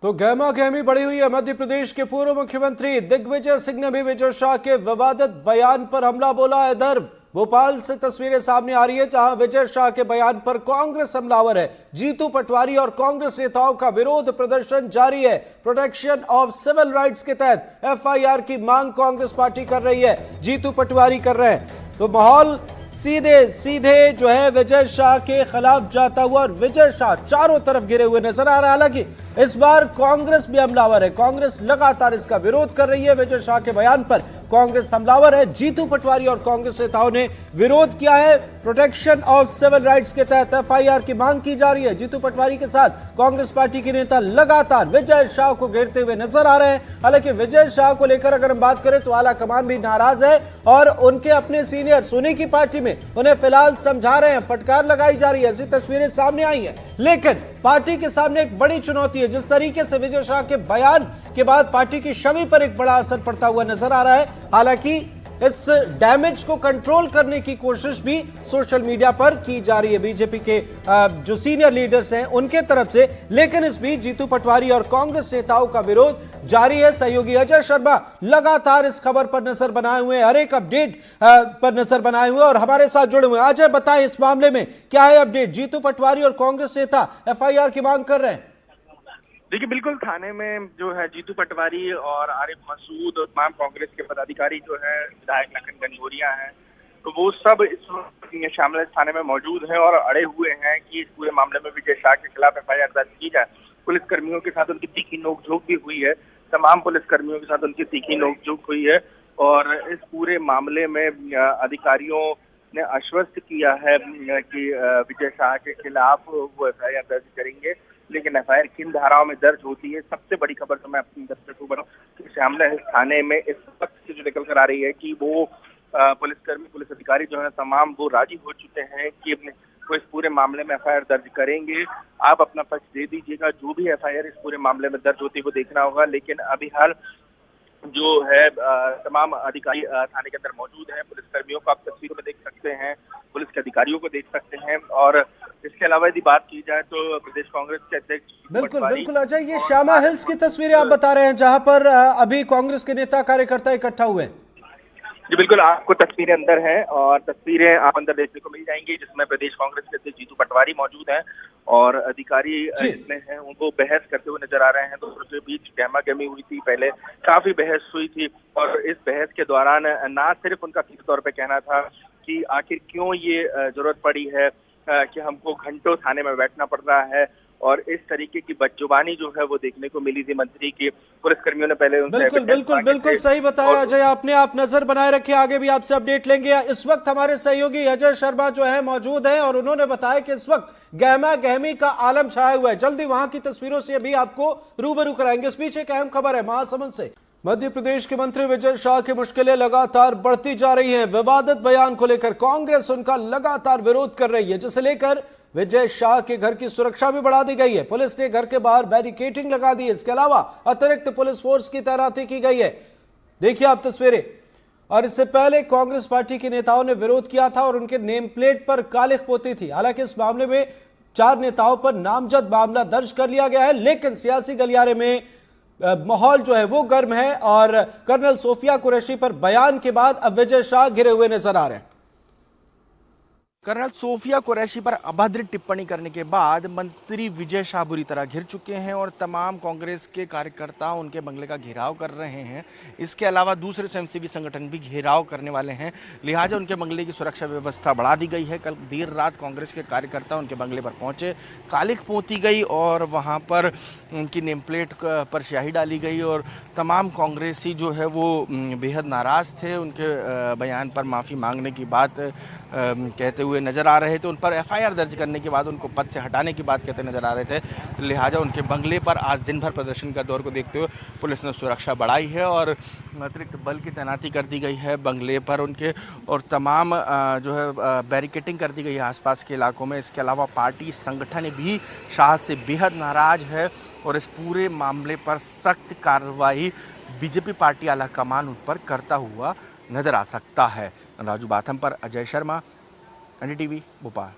तो गहमा गहमी बढ़ी हुई है। मध्य प्रदेश के पूर्व मुख्यमंत्री दिग्विजय सिंह ने भी विजय शाह के विवादित बयान पर हमला बोला है। इधर भोपाल से तस्वीरें सामने आ रही है जहां विजय शाह के बयान पर कांग्रेस हमलावर है। जीतू पटवारी और कांग्रेस नेताओं का विरोध प्रदर्शन जारी है। प्रोटेक्शन ऑफ सिविल राइट्स के तहत एफआईआर की मांग कांग्रेस पार्टी कर रही है, जीतू पटवारी कर रहे हैं। तो माहौल सीधे सीधे जो है विजय शाह के खिलाफ जाता हुआ और विजय शाह चारों तरफ घिरे हुए नजर आ रहा है। हालांकि इस बार कांग्रेस भी हमलावर है, कांग्रेस लगातार इसका विरोध कर रही है। विजय शाह के बयान पर कांग्रेस हमलावर है। जीतू पटवारी और कांग्रेस नेताओं ने विरोध किया है। प्रोटेक्शन ऑफ सिविल राइट्स के तहत एफआईआर की मांग की जा रही है। जीतू पटवारी के साथ कांग्रेस पार्टी के नेता लगातार विजय शाह को घेरते हुए नजर आ रहे हैं। हालांकि विजय शाह को लेकर अगर हम बात करें तो आला कमान भी नाराज है और उनके अपने सीनियर सोनी की पार्टी में उन्हें फिलहाल समझा रहे हैं, फटकार लगाई जा रही है। ऐसी तस्वीरें सामने आई हैं। लेकिन पार्टी के सामने एक बड़ी चुनौती है। जिस तरीके से विजय शाह के बयान के बाद पार्टी की छवि पर एक बड़ा असर पड़ता हुआ नजर आ रहा है। हालांकि इस डैमेज को कंट्रोल करने की कोशिश भी सोशल मीडिया पर की जा रही है बीजेपी के जो सीनियर लीडर्स हैं उनके तरफ से। लेकिन इस बीच जीतू पटवारी और कांग्रेस नेताओं का विरोध जारी है। सहयोगी अजय शर्मा लगातार इस खबर पर नजर बनाए हुए हैं, हर एक अपडेट पर नजर बनाए हुए और हमारे साथ जुड़े हुए हैं। अजय बताएं इस मामले में क्या है अपडेट? जीतू पटवारी और कांग्रेस नेता एफआईआर की मांग कर रहे हैं। देखिए, बिल्कुल थाने में जो है जीतू पटवारी और आरिफ मसूद और तमाम कांग्रेस के पदाधिकारी जो है, विधायक लखन गंगोरिया हैं, तो वो सब इस वक्त शामिल थाने में मौजूद हैं और अड़े हुए हैं कि इस पूरे मामले में विजय शाह के खिलाफ एफआईआर दर्ज की जाए। पुलिस कर्मियों के साथ उनकी तीखी नोकझोंक भी हुई है, तमाम पुलिस कर्मियों के साथ उनकी तीखी नोकझोंक हुई है और इस पूरे मामले में अधिकारियों ने आश्वस्त किया है कि विजय शाह के खिलाफ वो एफआईआर दर्ज करेंगे। लेकिन एफआईआर किन धाराओं में दर्ज होती है, सबसे बड़ी खबर तो मैं अपनी दर्शकों को बताऊं कि सामने थाने में इस वक्त से जो निकल कर आ रही है कि वो पुलिसकर्मी, पुलिस अधिकारी जो है तमाम वो राजी हो चुके हैं कि वो इस पूरे मामले में एफआईआर दर्ज करेंगे। आप अपना पक्ष दे दीजिएगा, जो भी एफआईआर इस पूरे मामले में दर्ज होती है वो देखना होगा। लेकिन अभी हाल जो है तमाम अधिकारी थाने के अंदर मौजूद हैं। पुलिसकर्मियों को आप तस्वीरों में देख सकते हैं, पुलिस के अधिकारियों को देख सकते हैं। और इसके अलावा यदि बात की जाए तो प्रदेश कांग्रेस के अध्यक्ष बिल्कुल अजय, ये श्यामा हिल्स की तस्वीरें आप बता रहे हैं जहां पर अभी कांग्रेस के नेता कार्यकर्ता इकट्ठा हुए हैं। जी बिल्कुल, आपको तस्वीरें अंदर हैं और तस्वीरें आप अंदर देखने को मिल जाएंगी जिसमें प्रदेश कांग्रेस के अध्यक्ष जीतू पटवारी मौजूद हैं और अधिकारी जितने हैं उनको बहस करते हुए नजर आ रहे हैं। दोनों के बीच गहमा गहमी हुई थी, पहले काफी बहस हुई थी और इस बहस के दौरान ना सिर्फ उनका सीधे तौर पर कहना था कि आखिर क्यों ये जरूरत पड़ी है कि हमको घंटों थाने में बैठना पड़ रहा है और इस तरीके की बदजुबानी जो है वो देखने को मिली थी मंत्री की। पुलिसकर्मियों ने पहले उनसे बिल्कुल सही बताया अजय आपने। आप नजर बनाए रखे, आगे भी आपसे अपडेट लेंगे। इस वक्त हमारे सहयोगी अजय शर्मा जो है मौजूद हैं और उन्होंने बताया कि इस वक्त गहमा गहमी का आलम छाया हुआ है। जल्दी वहां की तस्वीरों से भी आपको रूबरू कराएंगे। इस बीच एक अहम खबर है महासमुंद से। मध्य प्रदेश के मंत्री विजय शाह की मुश्किलें लगातार बढ़ती जा रही हैं। विवादित बयान को लेकर कांग्रेस उनका लगातार विरोध कर रही है, जिसे लेकर विजय शाह के घर की सुरक्षा भी बढ़ा दी गई है। पुलिस ने घर के बाहर बैरिकेडिंग लगा दी है। इसके अलावा अतिरिक्त पुलिस फोर्स की तैनाती की गई है। देखिए आप तस्वीरें। और इससे पहले कांग्रेस पार्टी के नेताओं ने विरोध किया था और उनके नेम प्लेट पर कालिख पोती थी। हालांकि इस मामले में 4 नेताओं पर नामजद मामला दर्ज कर लिया गया है। लेकिन सियासी गलियारे में माहौल जो है वो गर्म है और कर्नल सोफिया कुरैशी पर बयान के बाद अब विजय शाह घिरे हुए नजर आ रहे हैं। कर्नल सोफिया कुरैशी पर अभद्र टिप्पणी करने के बाद मंत्री विजय शाह बुरी तरह घिर चुके हैं और तमाम कांग्रेस के कार्यकर्ता उनके बंगले का घेराव कर रहे हैं। इसके अलावा दूसरे स्वयंसेवी संगठन भी घेराव करने वाले हैं, लिहाजा उनके बंगले की सुरक्षा व्यवस्था बढ़ा दी गई है। कल देर रात कांग्रेस के कार्यकर्ता उनके बंगले पर पहुंचे, कालिख पोती गई और वहाँ पर उनकी नेम प्लेट पर स्याही डाली गई और तमाम कांग्रेसी जो है वो बेहद नाराज़ थे। उनके बयान पर माफ़ी मांगने की बात कहते हुए नजर आ रहे थे। उन पर एफआईआर दर्ज करने के बाद उनको पद से हटाने की बात कहते नजर आ रहे थे। लिहाजा उनके बंगले पर आज दिन भर प्रदर्शन का दौर को देखते हुए पुलिस ने सुरक्षा बढ़ाई है और अतिरिक्त बल की तैनाती कर दी गई है बंगले पर उनके और तमाम जो है बैरिकेडिंग कर दी गई है आसपास के इलाकों में। इसके अलावा पार्टी संगठन भी शाह से बेहद नाराज है और इस पूरे मामले पर सख्त कार्रवाई बीजेपी पार्टी आला कमान उन पर करता हुआ नजर आ सकता है। राजू बाथम पर अजय शर्मा, एनडीटीवी भोपाल।